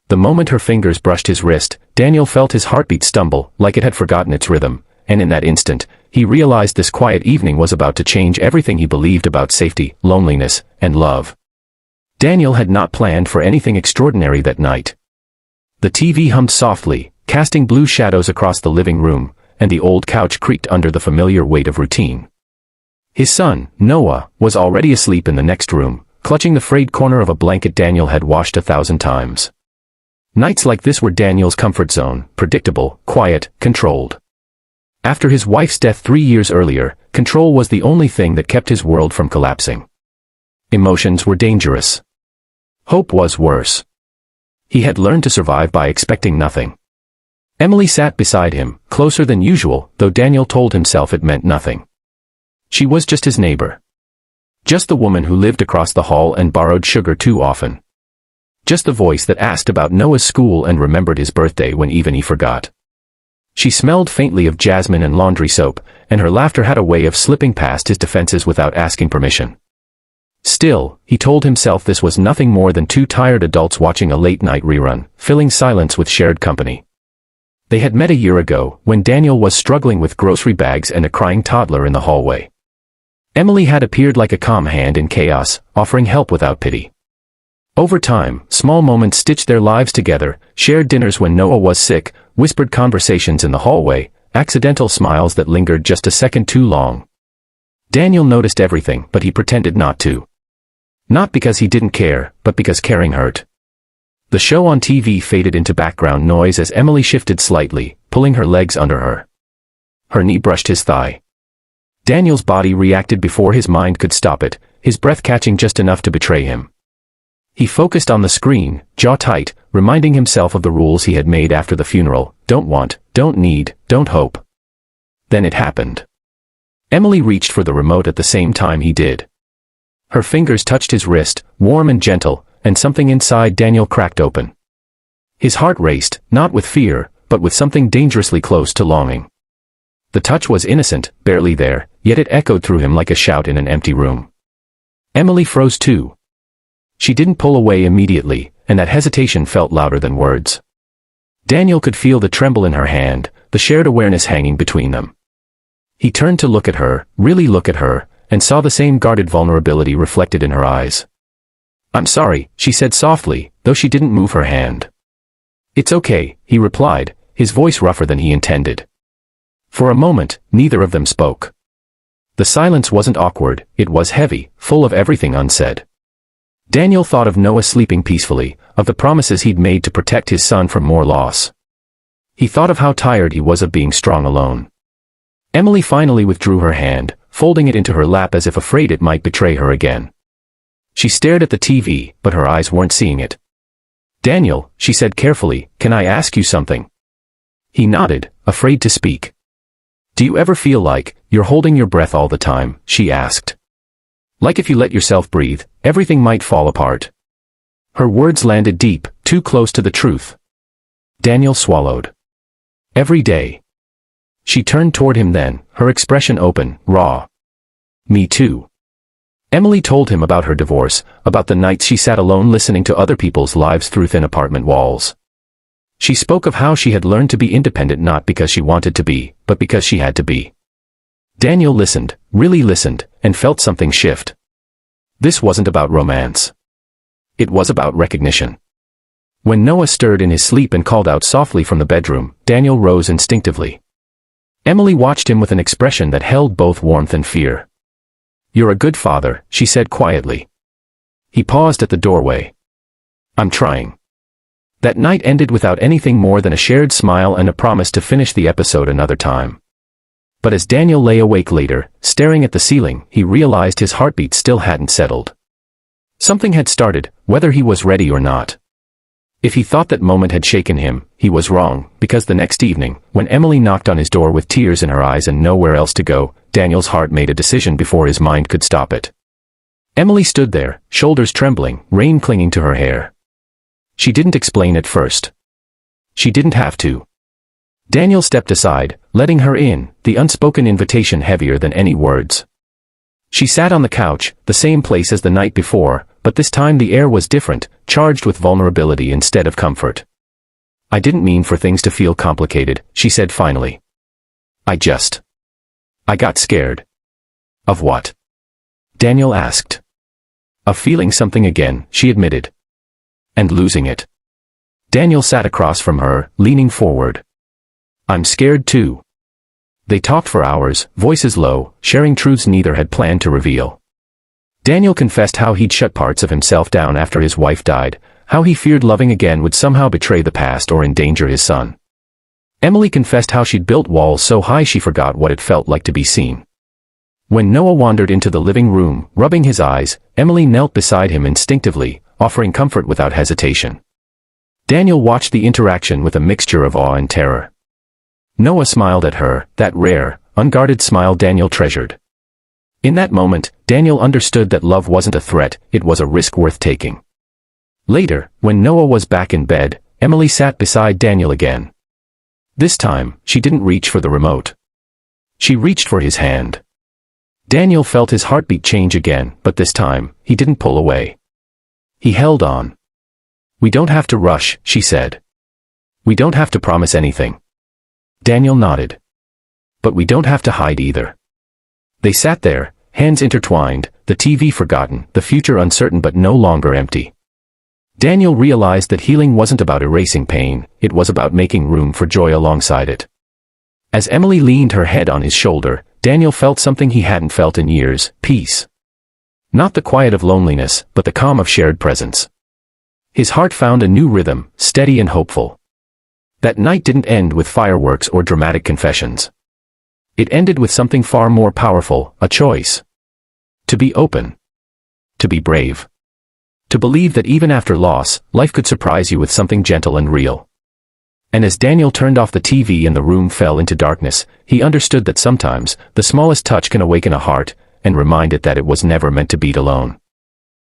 The moment her fingers brushed his wrist, Daniel felt his heartbeat stumble, like it had forgotten its rhythm, and in that instant, he realized this quiet evening was about to change everything he believed about safety, loneliness, and love. Daniel had not planned for anything extraordinary that night. The TV hummed softly, casting blue shadows across the living room, and the old couch creaked under the familiar weight of routine. His son, Noah, was already asleep in the next room, clutching the frayed corner of a blanket Daniel had washed 1,000 times. Nights like this were Daniel's comfort zone, predictable, quiet, controlled. After his wife's death 3 years earlier, control was the only thing that kept his world from collapsing. Emotions were dangerous. Hope was worse. He had learned to survive by expecting nothing. Emily sat beside him, closer than usual, though Daniel told himself it meant nothing. She was just his neighbor. Just the woman who lived across the hall and borrowed sugar too often. Just the voice that asked about Noah's school and remembered his birthday when even he forgot. She smelled faintly of jasmine and laundry soap, and her laughter had a way of slipping past his defenses without asking permission. Still, he told himself this was nothing more than two tired adults watching a late-night rerun, filling silence with shared company. They had met a year ago, when Daniel was struggling with grocery bags and a crying toddler in the hallway. Emily had appeared like a calm hand in chaos, offering help without pity. Over time, small moments stitched their lives together, shared dinners when Noah was sick, whispered conversations in the hallway, accidental smiles that lingered just a second too long. Daniel noticed everything, but he pretended not to. Not because he didn't care, but because caring hurt. The show on TV faded into background noise as Emily shifted slightly, pulling her legs under her. Her knee brushed his thigh. Daniel's body reacted before his mind could stop it, his breath catching just enough to betray him. He focused on the screen, jaw tight, reminding himself of the rules he had made after the funeral: don't want, don't need, don't hope. Then it happened. Emily reached for the remote at the same time he did. Her fingers touched his wrist, warm and gentle, and something inside Daniel cracked open. His heart raced, not with fear, but with something dangerously close to longing. The touch was innocent, barely there, yet it echoed through him like a shout in an empty room. Emily froze too. She didn't pull away immediately, and that hesitation felt louder than words. Daniel could feel the tremble in her hand, the shared awareness hanging between them. He turned to look at her, really look at her, and saw the same guarded vulnerability reflected in her eyes. "I'm sorry," she said softly, though she didn't move her hand. "It's okay," he replied, his voice rougher than he intended. For a moment, neither of them spoke. The silence wasn't awkward, it was heavy, full of everything unsaid. Daniel thought of Noah sleeping peacefully, of the promises he'd made to protect his son from more loss. He thought of how tired he was of being strong alone. Emily finally withdrew her hand, folding it into her lap as if afraid it might betray her again. She stared at the TV, but her eyes weren't seeing it. "Daniel," she said carefully, "can I ask you something?" He nodded, afraid to speak. "Do you ever feel like you're holding your breath all the time?" she asked. "Like if you let yourself breathe, everything might fall apart." Her words landed deep, too close to the truth. Daniel swallowed. "Every day." She turned toward him then, her expression open, raw. "Me too." Emily told him about her divorce, about the nights she sat alone listening to other people's lives through thin apartment walls. She spoke of how she had learned to be independent not because she wanted to be, but because she had to be. Daniel listened, really listened, and felt something shift. This wasn't about romance. It was about recognition. When Noah stirred in his sleep and called out softly from the bedroom, Daniel rose instinctively. Emily watched him with an expression that held both warmth and fear. "You're a good father," she said quietly. He paused at the doorway. "I'm trying." That night ended without anything more than a shared smile and a promise to finish the episode another time. But as Daniel lay awake later, staring at the ceiling, he realized his heartbeat still hadn't settled. Something had started, whether he was ready or not. If he thought that moment had shaken him, he was wrong, because the next evening, when Emily knocked on his door with tears in her eyes and nowhere else to go, Daniel's heart made a decision before his mind could stop it. Emily stood there, shoulders trembling, rain clinging to her hair. She didn't explain at first. She didn't have to. Daniel stepped aside, letting her in, the unspoken invitation heavier than any words. She sat on the couch, the same place as the night before, But this time the air was different, charged with vulnerability instead of comfort. "I didn't mean for things to feel complicated," she said finally. I got scared." "Of what?" Daniel asked. "Of feeling something again," she admitted. "And losing it." Daniel sat across from her, leaning forward. "I'm scared too." They talked for hours, voices low, sharing truths neither had planned to reveal. Daniel confessed how he'd shut parts of himself down after his wife died, how he feared loving again would somehow betray the past or endanger his son. Emily confessed how she'd built walls so high she forgot what it felt like to be seen. When Noah wandered into the living room, rubbing his eyes, Emily knelt beside him instinctively, offering comfort without hesitation. Daniel watched the interaction with a mixture of awe and terror. Noah smiled at her, that rare, unguarded smile Daniel treasured. In that moment, Daniel understood that love wasn't a threat, it was a risk worth taking. Later, when Noah was back in bed, Emily sat beside Daniel again. This time, she didn't reach for the remote. She reached for his hand. Daniel felt his heartbeat change again, but this time, he didn't pull away. He held on. "We don't have to rush," she said. "We don't have to promise anything." Daniel nodded. "But we don't have to hide either." They sat there, hands intertwined, the TV forgotten, the future uncertain but no longer empty. Daniel realized that healing wasn't about erasing pain, it was about making room for joy alongside it. As Emily leaned her head on his shoulder, Daniel felt something he hadn't felt in years, peace. Not the quiet of loneliness, but the calm of shared presence. His heart found a new rhythm, steady and hopeful. That night didn't end with fireworks or dramatic confessions. It ended with something far more powerful, a choice. To be open. To be brave. To believe that even after loss, life could surprise you with something gentle and real. And as Daniel turned off the TV and the room fell into darkness, he understood that sometimes, the smallest touch can awaken a heart, and remind it that it was never meant to beat alone.